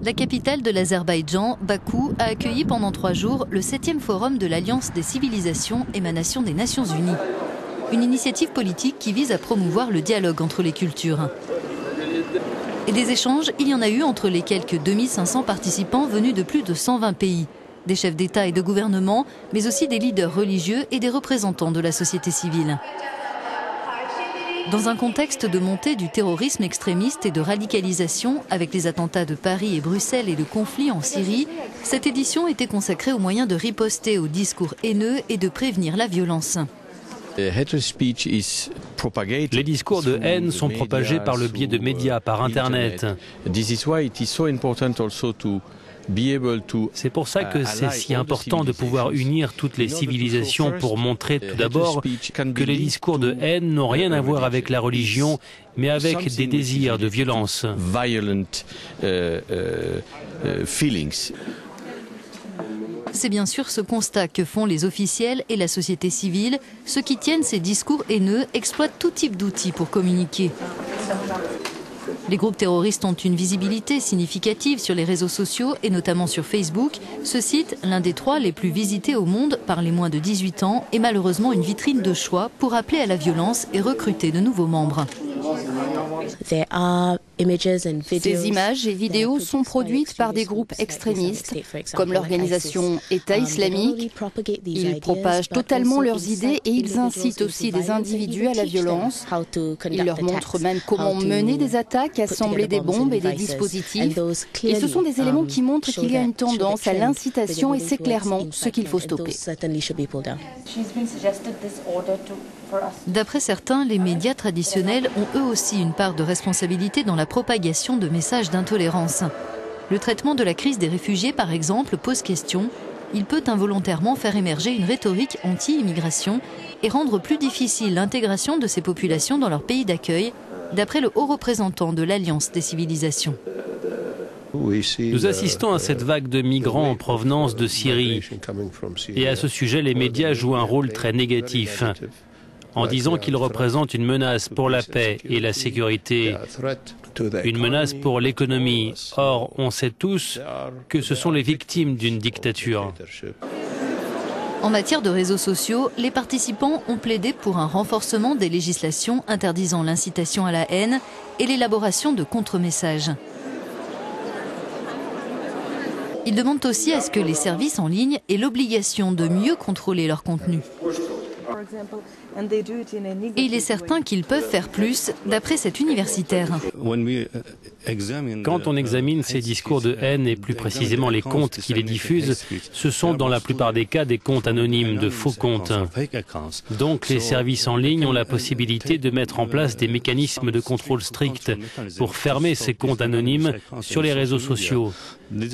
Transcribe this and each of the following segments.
La capitale de l'Azerbaïdjan, Bakou, a accueilli pendant 3 jours le 7e forum de l'Alliance des civilisations émanation des Nations Unies. Une initiative politique qui vise à promouvoir le dialogue entre les cultures. Et des échanges, il y en a eu entre les quelques 2500 participants venus de plus de 120 pays. Des chefs d'État et de gouvernement, mais aussi des leaders religieux et des représentants de la société civile. Dans un contexte de montée du terrorisme extrémiste et de radicalisation, avec les attentats de Paris et Bruxelles et le conflit en Syrie, cette édition était consacrée aux moyens de riposter aux discours haineux et de prévenir la violence. Les discours de haine sont propagés par le biais de médias, par Internet. C'est pour ça que c'est si important de pouvoir unir toutes les civilisations pour montrer tout d'abord que les discours de haine n'ont rien à voir avec la religion, mais avec des désirs de violence. C'est bien sûr ce constat que font les officiels et la société civile. Ceux qui tiennent ces discours haineux exploitent tout type d'outils pour communiquer. Les groupes terroristes ont une visibilité significative sur les réseaux sociaux et notamment sur Facebook. Ce site, l'un des 3 les plus visités au monde par les moins de 18 ans, est malheureusement une vitrine de choix pour appeler à la violence et recruter de nouveaux membres. Ces images et vidéos sont produites par des groupes extrémistes, comme l'organisation État islamique. Ils propagent totalement leurs idées et ils incitent aussi des individus à la violence. Ils leur montrent même comment mener des attaques, assembler des bombes et des dispositifs. Et ce sont des éléments qui montrent qu'il y a une tendance à l'incitation et c'est clairement ce qu'il faut stopper. D'après certains, les médias traditionnels ont eux aussi une part de responsabilité dans la propagation de messages d'intolérance. Le traitement de la crise des réfugiés, par exemple, pose question. Il peut involontairement faire émerger une rhétorique anti-immigration et rendre plus difficile l'intégration de ces populations dans leur pays d'accueil, d'après le haut représentant de l'Alliance des civilisations. Nous assistons à cette vague de migrants en provenance de Syrie. Et à ce sujet, les médias jouent un rôle très négatif, en disant qu'ils représentent une menace pour la paix et la sécurité, une menace pour l'économie. Or, on sait tous que ce sont les victimes d'une dictature. En matière de réseaux sociaux, les participants ont plaidé pour un renforcement des législations interdisant l'incitation à la haine et l'élaboration de contre-messages. Ils demandent aussi à ce que les services en ligne aient l'obligation de mieux contrôler leur contenu. Et il est certain qu'ils peuvent faire plus, d'après cet universitaire. Quand on examine ces discours de haine et plus précisément les comptes qui les diffusent, ce sont dans la plupart des cas des comptes anonymes, de faux comptes. Donc les services en ligne ont la possibilité de mettre en place des mécanismes de contrôle stricts pour fermer ces comptes anonymes sur les réseaux sociaux.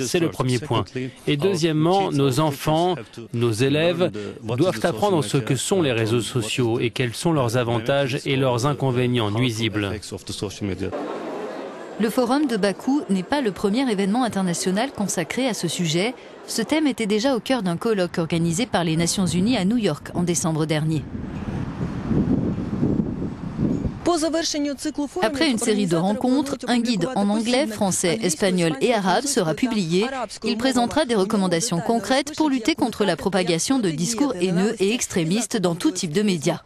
C'est le premier point. Et deuxièmement, nos enfants, nos élèves doivent apprendre ce que sont les réseaux sociaux et quels sont leurs avantages et leurs inconvénients nuisibles. Le forum de Bakou n'est pas le premier événement international consacré à ce sujet. Ce thème était déjà au cœur d'un colloque organisé par les Nations Unies à New York en décembre dernier. Après une série de rencontres, un guide en anglais, français, espagnol et arabe sera publié. Il présentera des recommandations concrètes pour lutter contre la propagation de discours haineux et extrémistes dans tout type de médias.